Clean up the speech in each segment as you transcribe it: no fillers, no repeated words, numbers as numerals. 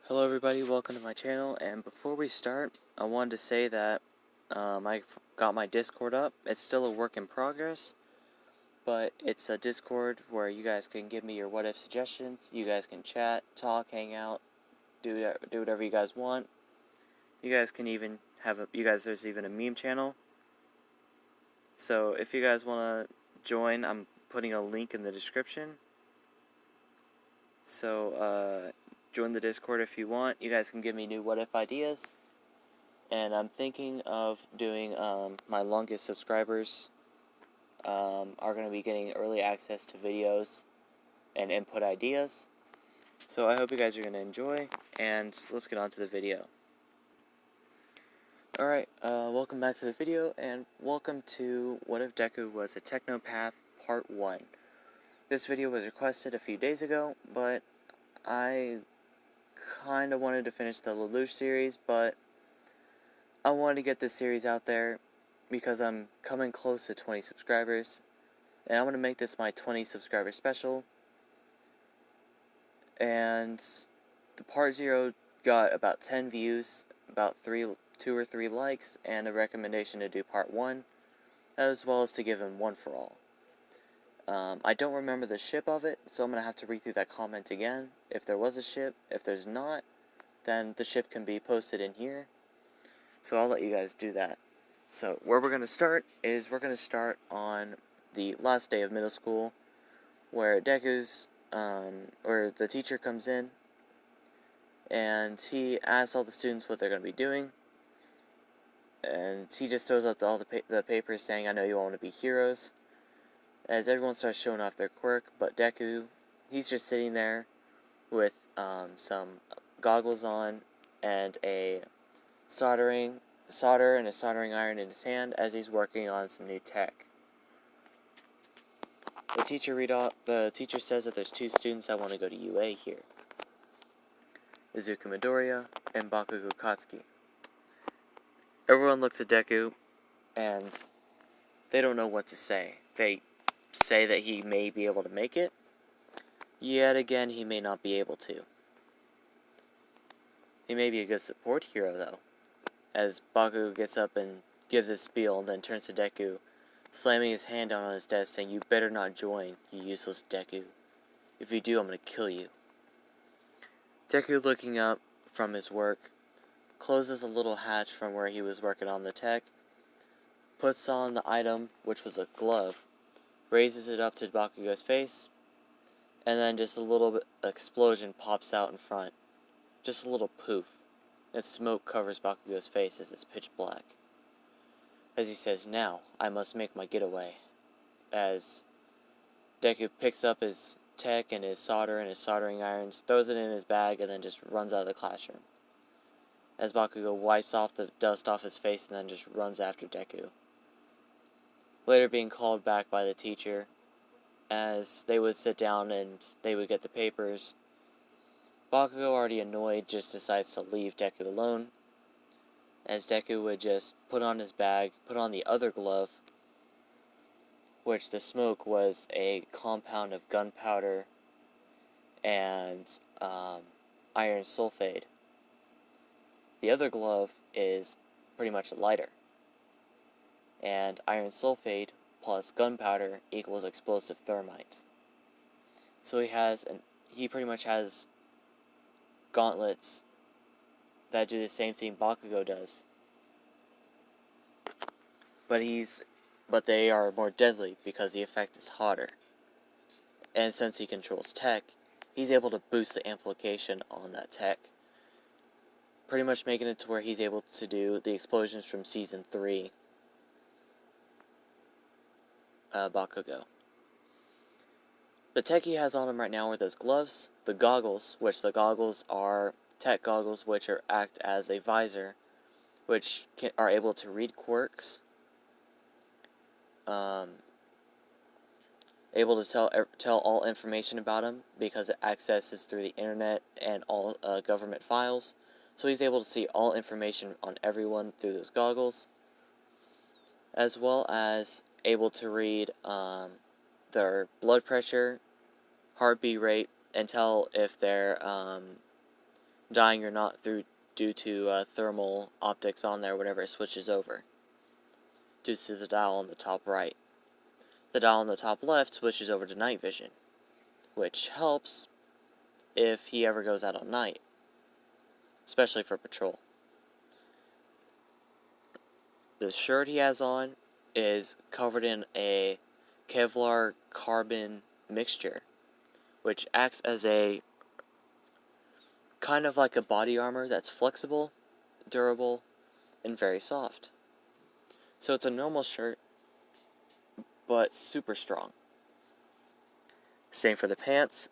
Hello everybody, welcome to my channel, and before we start, I wanted to say that I got my Discord up. It's still a work in progress, but it's a Discord where you guys can give me your what-if suggestions, you guys can chat, talk, hang out, do whatever you guys want. You guys can even there's even a meme channel. So if you guys want to join, I'm putting a link in the description. So, join the Discord if you want. You guys can give me new what-if ideas. And I'm thinking of doing, my longest subscribers are going to be getting early access to videos and input ideas. So I hope you guys are going to enjoy, and let's get on to the video. Alright, welcome back to the video, and welcome to What If Deku Was a Technopath Part 1. This video was requested a few days ago, but I kinda wanted to finish the Lelouch series, but I wanted to get this series out there because I'm coming close to 20 subscribers, and I'm going to make this my 20 subscriber special. And the part 0 got about 10 views, about 2 or 3 likes, and a recommendation to do part 1, as well as to give him One for All. I don't remember the ship of it, so I'm going to have to read through that comment again. If there was a ship, if there's not, then the ship can be posted in here. So I'll let you guys do that. So where we're going to start is we're going to start on the last day of middle school, where Deku's, where the teacher comes in, and he asks all the students what they're going to be doing, and he just throws out all the papers saying, "I know you all want to be heroes," as everyone starts showing off their quirk, but Deku, he's just sitting there with some goggles on and a solder and a soldering iron in his hand as he's working on some new tech. The teacher says that there's 2 students that want to go to UA here. Izuku Midoriya and Bakugo Katsuki. Everyone looks at Deku and they don't know what to say. They say that he may be able to make it. Yet again, he may not be able to. He may be a good support hero though, as Bakugo gets up and gives his spiel and then turns to Deku, slamming his hand down on his desk saying, "You better not join, you useless Deku. If you do, I'm gonna kill you." Deku, looking up from his work, closes a little hatch from where he was working on the tech, puts on the item, which was a glove, raises it up to Bakugo's face, and then just a little explosion pops out in front. Just a little poof, and smoke covers Bakugo's face as it's pitch black. As he says, "Now, I must make my getaway," as Deku picks up his tech and his solder and his soldering irons, throws it in his bag, and then just runs out of the classroom. As Bakugo wipes off the dust off his face and then just runs after Deku. Later being called back by the teacher, as they would sit down and they would get the papers, Bakugo, already annoyed, just decides to leave Deku alone, as Deku would just put on his bag, put on the other glove, which the smoke was a compound of gunpowder and iron sulfate. The other glove is pretty much a lighter, and iron sulfate plus gunpowder equals explosive thermite. So he pretty much has gauntlets that do the same thing Bakugo does, but they are more deadly because the effect is hotter. And since he controls tech, he's able to boost the amplification on that tech, pretty much making it to where he's able to do the explosions from Season 3 Bakugo. The tech he has on him right now are those gloves, the goggles, which the goggles are tech goggles which act as a visor, which are able to read quirks, able to tell all information about him because it accesses through the internet and all government files. So he's able to see all information on everyone through those goggles, as well as able to read their blood pressure, heartbeat rate, and tell if they're dying or not due to thermal optics on there whenever it switches over, due to the dial on the top right. The dial on the top left switches over to night vision, which helps if he ever goes out on night, especially for patrol. The shirt he has on is covered in a Kevlar carbon mixture, which acts as a kind of like a body armor that's flexible, durable, and very soft. So it's a normal shirt, but super strong. Same for the pants,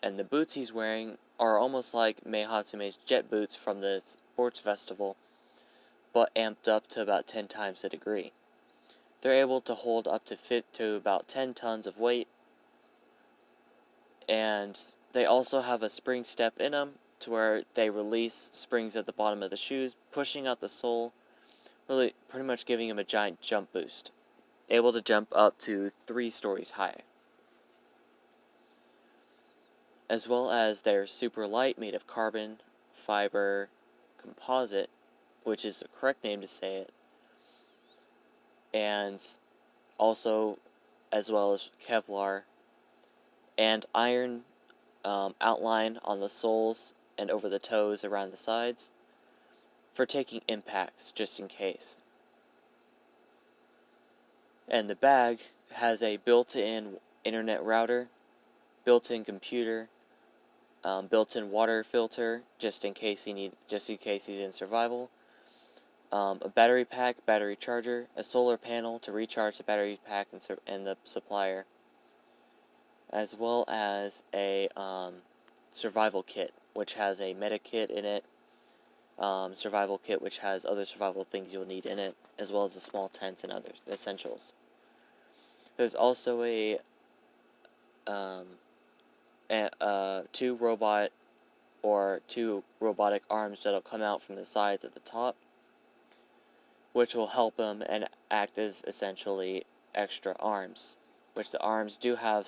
and the boots he's wearing are almost like Mei Hatsume's jet boots from the sports festival, but amped up to about 10 times the degree. They're able to hold up to fit to about 10 tons of weight, and they also have a spring step in them to where they release springs at the bottom of the shoes, pushing out the sole, really pretty much giving him a giant jump boost, able to jump up to 3 stories high. As well as they're super light, made of carbon fiber composite, which is the correct name to say it, and also as well as Kevlar and iron outline on the soles and over the toes around the sides for taking impacts just in case. And the bag has a built-in internet router, built-in computer, built-in water filter just in case he's in survival, a battery pack, battery charger, a solar panel to recharge the battery pack and the supplier, as well as a survival kit, which has a meta kit in it, survival kit which has other survival things you'll need in it, as well as a small tent and other essentials. There's also two robotic arms that'll come out from the sides at the top, which will help him and act as essentially extra arms, which the arms do have,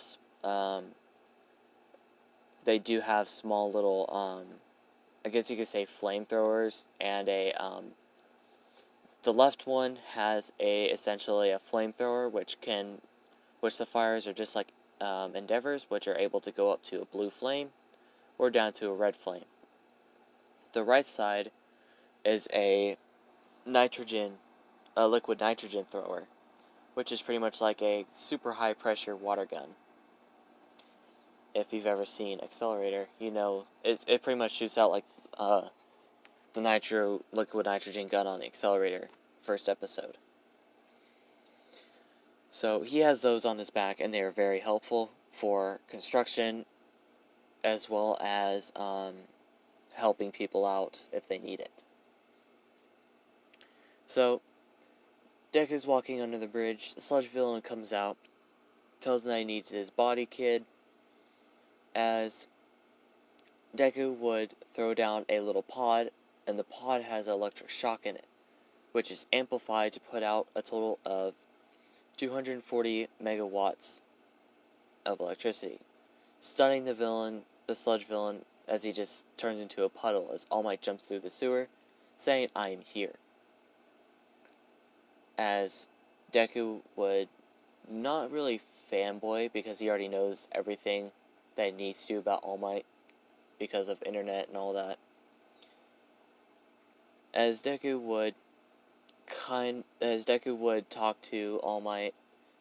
they do have small little, I guess you could say flamethrowers, and the left one has essentially a flamethrower, which the fires are just like Endeavors, which are able to go up to a blue flame or down to a red flame. The right side is a liquid nitrogen thrower, which is pretty much like a super high pressure water gun. If you've ever seen Accelerator, you know it pretty much shoots out like the liquid nitrogen gun on the Accelerator first episode. So he has those on his back, and they are very helpful for construction, as well as helping people out if they need it. So Deku's walking under the bridge. The sludge villain comes out, tells him that he needs his body kid, as Deku would throw down a little pod, and the pod has electric shock in it, which is amplified to put out a total of 240 megawatts of electricity, stunning the sludge villain, as he just turns into a puddle as All Might jumps through the sewer, saying, "I am here." As Deku would not really fanboy, because he already knows everything that he needs to about All Might because of internet and all that. As Deku would talk to All Might,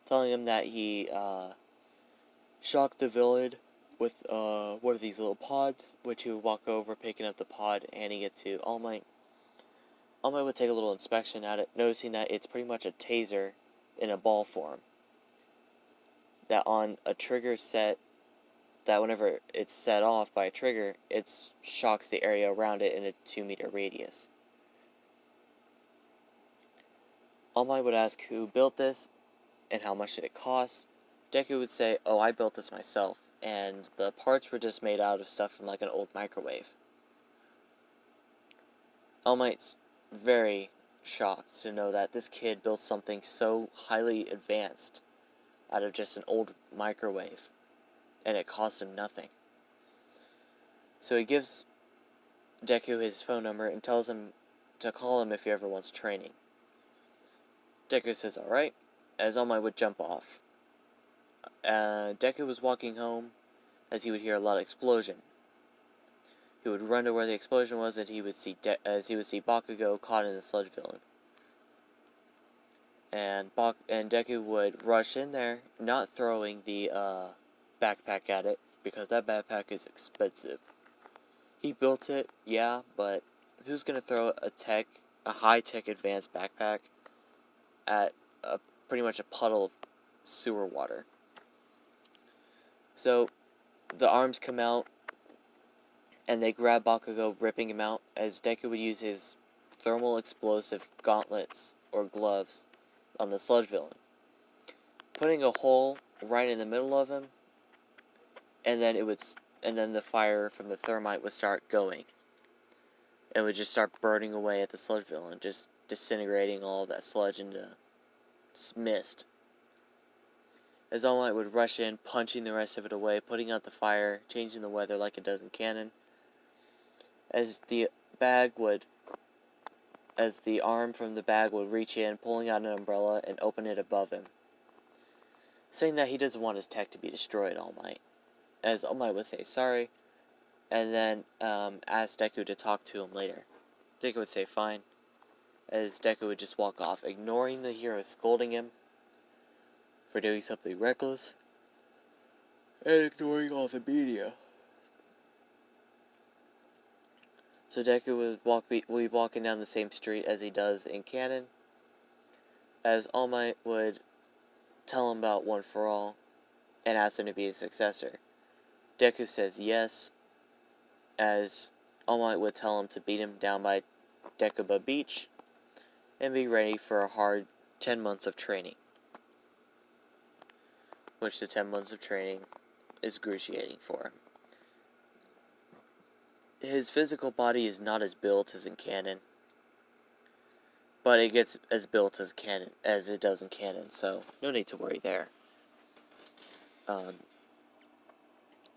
telling him that he shocked the villain with one of these little pods, which he would walk over, picking up the pod, handing it to All Might. All Might would take a little inspection at it, noticing that it's pretty much a taser in a ball form. That on a trigger set, that whenever it's set off by a trigger, it shocks the area around it in a 2-meter radius. All Might would ask who built this, and how much did it cost. Deku would say, "Oh, I built this myself, and the parts were just made out of stuff from like an old microwave." All Might's very shocked to know that this kid built something so highly advanced out of just an old microwave, and it cost him nothing. So he gives Deku his phone number and tells him to call him if he ever wants training. Deku says alright, as All Might would jump off. Deku was walking home as he would hear a loud explosion. He would run to where the explosion was, and he would see Bakugo caught in the sludge villain. And Deku would rush in there, not throwing the backpack at it, because that backpack is expensive. He built it, yeah, but who's gonna throw a high-tech advanced backpack at pretty much a puddle of sewer water? So the arms come out, and they grab Bakugo, ripping him out, as Deku would use his thermal explosive gauntlets or gloves on the sludge villain, putting a hole right in the middle of him, and then the fire from the thermite would start going. It would just start burning away at the sludge villain, just disintegrating all of that sludge into mist. As All Might would rush in, punching the rest of it away, putting out the fire, changing the weather like it does in canon. As the arm from the bag would reach in, pulling out an umbrella and open it above him, saying that he doesn't want his tech to be destroyed, All Might. As All Might would say sorry, and then ask Deku to talk to him later. Deku would say fine, as Deku would just walk off, ignoring the hero scolding him for doing something reckless, and ignoring all the media. So Deku would be walking down the same street as he does in canon, as All Might would tell him about One for All, and ask him to be his successor. Deku says yes, as All Might would tell him to beat him down by Dekuba Beach, and be ready for a hard 10 months of training. Which the 10 months of training is excruciating for him. His physical body is not as built as in canon, but it gets as built as it does in canon, so no need to worry there.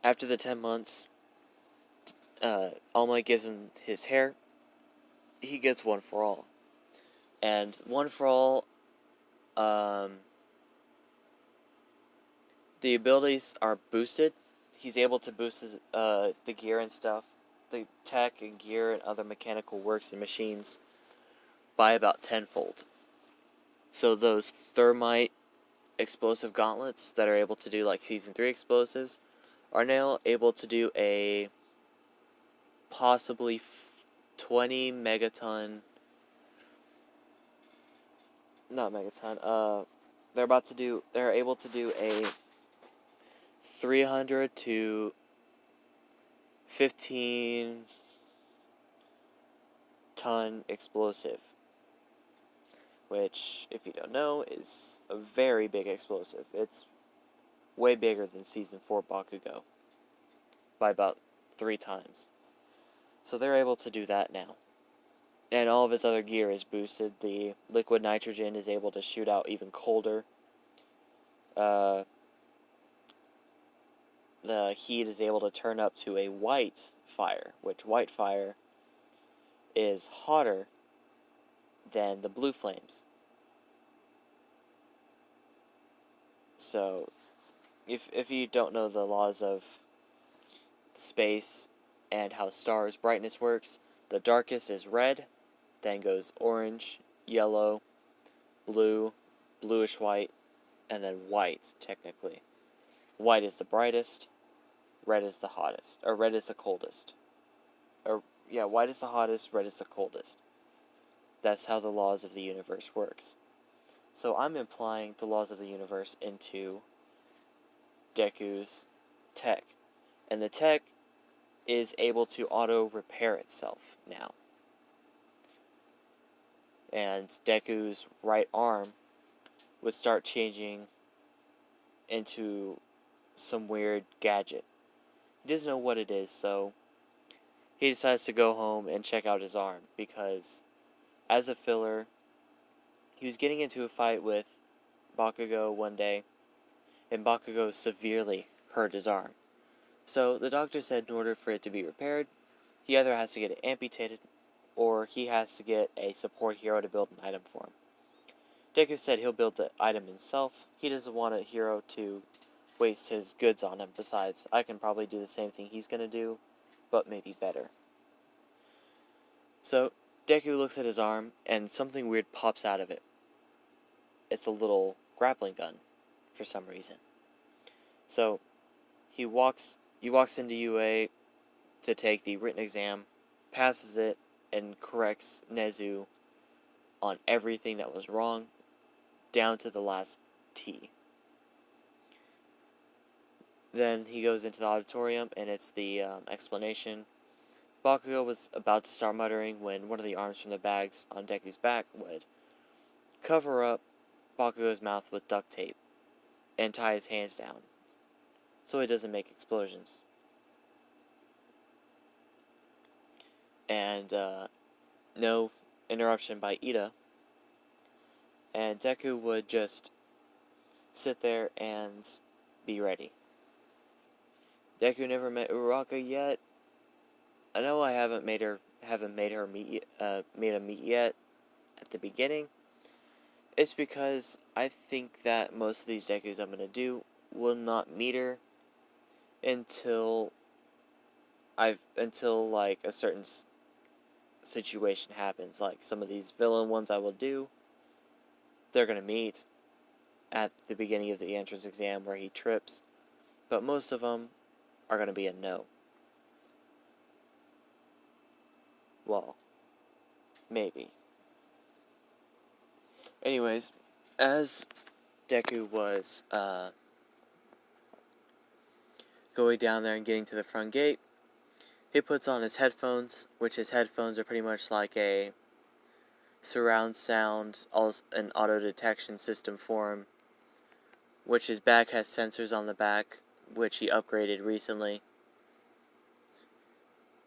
After the 10 months, All Might gives him his hair. He gets One for All. And One for All, the abilities are boosted. He's able to boost his, the gear and stuff, the tech and gear and other mechanical works and machines by about tenfold. So those thermite explosive gauntlets that are able to do like Season 3 explosives are now able to do a possibly 20 megaton, not megaton, they're able to do a 300 to 15 ton explosive, which, if you don't know, is a very big explosive. It's way bigger than Season 4 Bakugo by about 3 times. So they're able to do that now. And all of his other gear is boosted. The liquid nitrogen is able to shoot out even colder. The heat is able to turn up to a white fire, which white fire is hotter than the blue flames. So, if you don't know the laws of space and how stars' brightness works, the darkest is red, then goes orange, yellow, blue, bluish white, and then white, technically. White is the brightest, red is the hottest, or red is the coldest. White is the hottest, red is the coldest. That's how the laws of the universe works. So I'm implying the laws of the universe into Deku's tech. And the tech is able to auto-repair itself now. And Deku's right arm would start changing into some weird gadget. He doesn't know what it is, so he decides to go home and check out his arm, because as a filler, he was getting into a fight with Bakugo one day, and Bakugo severely hurt his arm. So the doctor said in order for it to be repaired, he either has to get it amputated, or he has to get a support hero to build an item for him. Deku said he'll build the item himself. He doesn't want a hero to waste his goods on him. Besides, I can probably do the same thing he's going to do, but maybe better. So, Deku looks at his arm, and something weird pops out of it. It's a little grappling gun, for some reason. So, he walks into UA to take the written exam, passes it, and corrects Nezu on everything that was wrong, down to the last T. Then he goes into the auditorium, and it's the explanation. Bakugo was about to start muttering when one of the arms from the bags on Deku's back would cover up Bakugo's mouth with duct tape and tie his hands down so he doesn't make explosions. And no interruption by Ida, and Deku would just sit there and be ready. Deku never met Uraraka yet. I know I haven't made her meet yet at the beginning. It's because I think that most of these Dekus I'm gonna do will not meet her until like a certain situation happens. Like some of these villain ones I will do, they're gonna meet at the beginning of the entrance exam where he trips, but most of them are gonna be a no. Well, maybe. Anyways, as Deku was going down there and getting to the front gate, he puts on his headphones, which his headphones are pretty much like a surround sound, an auto detection system for him, which his bag has sensors on the back, which he upgraded recently.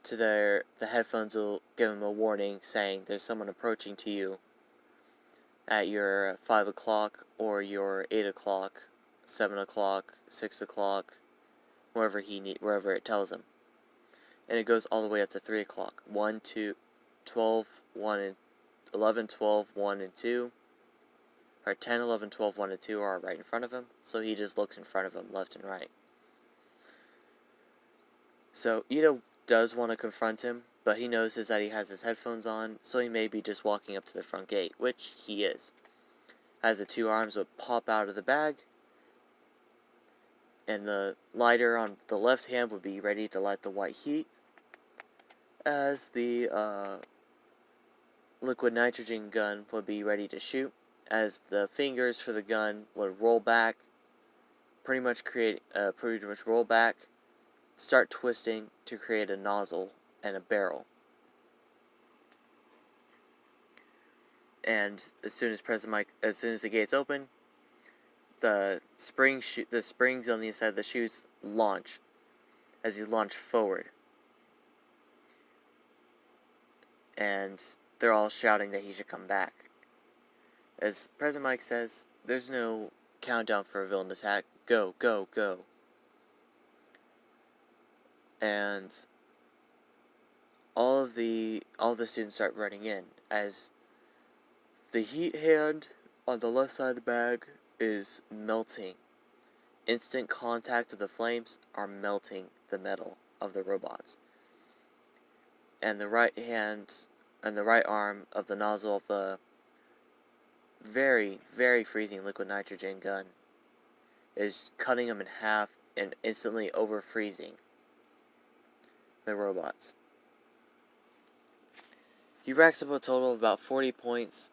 The headphones will give him a warning saying there's someone approaching to you at your 5 o'clock or your 8 o'clock, 7 o'clock, 6 o'clock, wherever it tells him. And it goes all the way up to 3 o'clock. 1, 2, 12, 1, and 11, 12, 1, and 2. Or 10, 11, 12, 1, and 2 are right in front of him. So he just looks in front of him, left and right. So Ito does want to confront him, but he notices that he has his headphones on, so he may be just walking up to the front gate, which he is. As the two arms would pop out of the bag, and the lighter on the left hand would be ready to light the white heat, as the liquid nitrogen gun would be ready to shoot, as the fingers for the gun would roll back, pretty much roll back, start twisting to create a nozzle and a barrel. And as soon as the gates open, the springs on the inside of the chutes launch as he launched forward. And they're all shouting that he should come back. As President Mike says, there's no countdown for a villain attack. Go, go, go. And all the students start running in as the heat hand on the left side of the bag is melting. Instant contact of the flames are melting the metal of the robots. And the right hand and the right arm of the nozzle of the very, very freezing liquid nitrogen gun is cutting them in half and instantly over freezing the robots. He racks up a total of about 40 points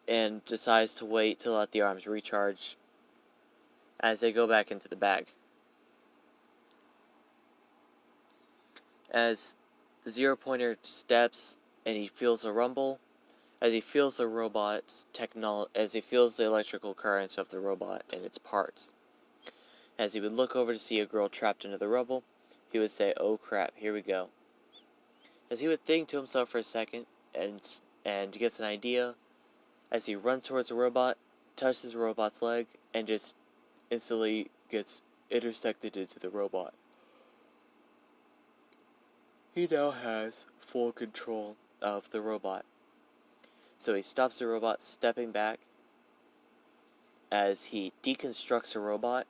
and decides to wait to let the arms recharge as they go back into the bag. As the zero-pointer steps and he feels a rumble, as he feels the electrical currents of the robot and its parts. As he would look over to see a girl trapped into the rubble, he would say, "Oh crap, here we go." As he would think to himself for a second and gets an idea, as he runs towards the robot, touches the robot's leg, and just instantly gets intersected into the robot. he now has full control of the robot. So he stops the robot, stepping back as he deconstructs the robot,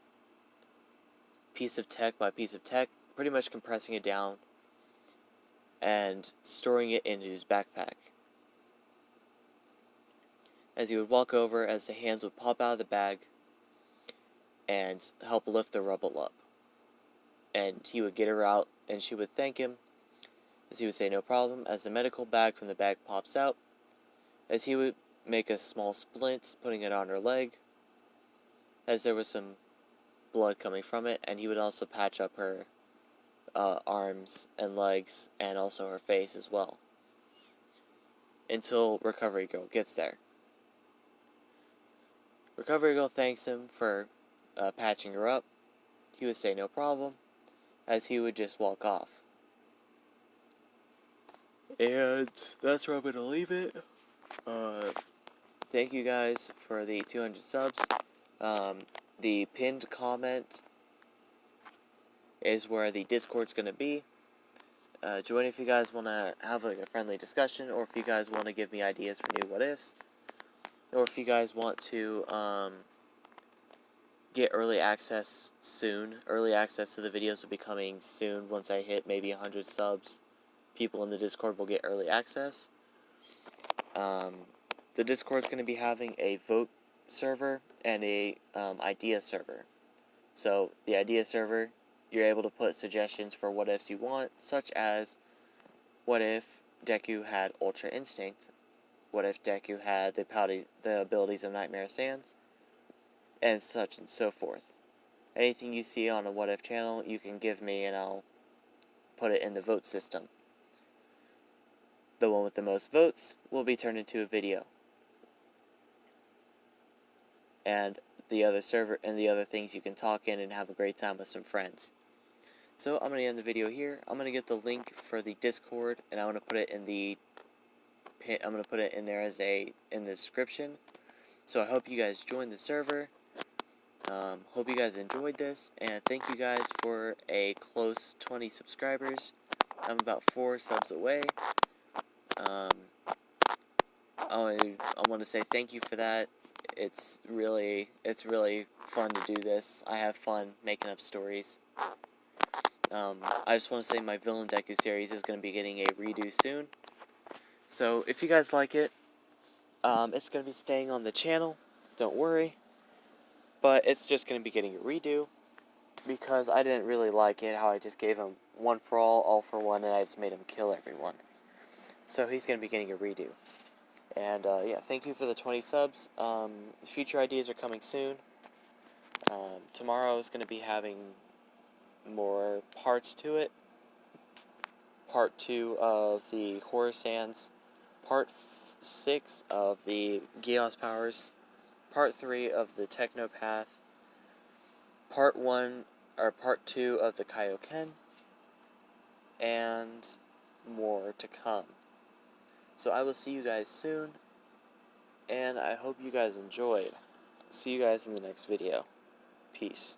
piece of tech by piece of tech, pretty much compressing it down and storing it into his backpack. As he would walk over, as the hands would pop out of the bag and help lift the robot up. And he would get her out, and she would thank him, as he would say no problem, as the medical bag from the bag pops out, as he would make a small splint, putting it on her leg, as there was some blood coming from it, and he would also patch up her arms and legs, and also her face as well, until Recovery Girl gets there. Recovery Girl thanks him for patching her up. He would say no problem, as he would just walk off. And that's where I'm going to leave it. Thank you guys for the 200 subs. The pinned comment is where the Discord's going to be. Join if you guys want to have like a friendly discussion, or if you guys want to give me ideas for new what-ifs, or if you guys want to get early access soon. Early access to the videos will be coming soon. Once I hit maybe 100 subs, people in the Discord will get early access. The Discord's going to be having a vote server and a idea server. So the idea server, you're able to put suggestions for what ifs you want, such as what if Deku had Ultra Instinct? What if Deku had the abilities of Nightmare Sands? And such and so forth. Anything you see on a what if channel, you can give me and I'll put it in the vote system. The one with the most votes will be turned into a video. And the other server and the other things you can talk in and have a great time with some friends. So I'm going to end the video here. I'm going to get the link for the Discord, and I'm going to put it in the I'm going to put it in there as in the description. So I hope you guys join the server. Hope you guys enjoyed this, and thank you guys for a close 20 subscribers. I'm about 4 subs away. I want to say thank you for that. It's really fun to do this. I have fun making up stories. I just want to say my Villain Deku series is going to be getting a redo soon. So if you guys like it, it's going to be staying on the channel. Don't worry. But it's just going to be getting a redo, because I didn't really like it how I just gave him one for all for one, and I just made him kill everyone. So he's going to be getting a redo. And yeah, thank you for the 20 subs. Future ideas are coming soon. Tomorrow is going to be having more parts to it. Part 2 of the Horror Sands. Part 6 of the Chaos Powers. Part 3 of the Technopath. Part 2 of the Kaioken. And more to come. So I will see you guys soon, and I hope you guys enjoyed. See you guys in the next video. Peace.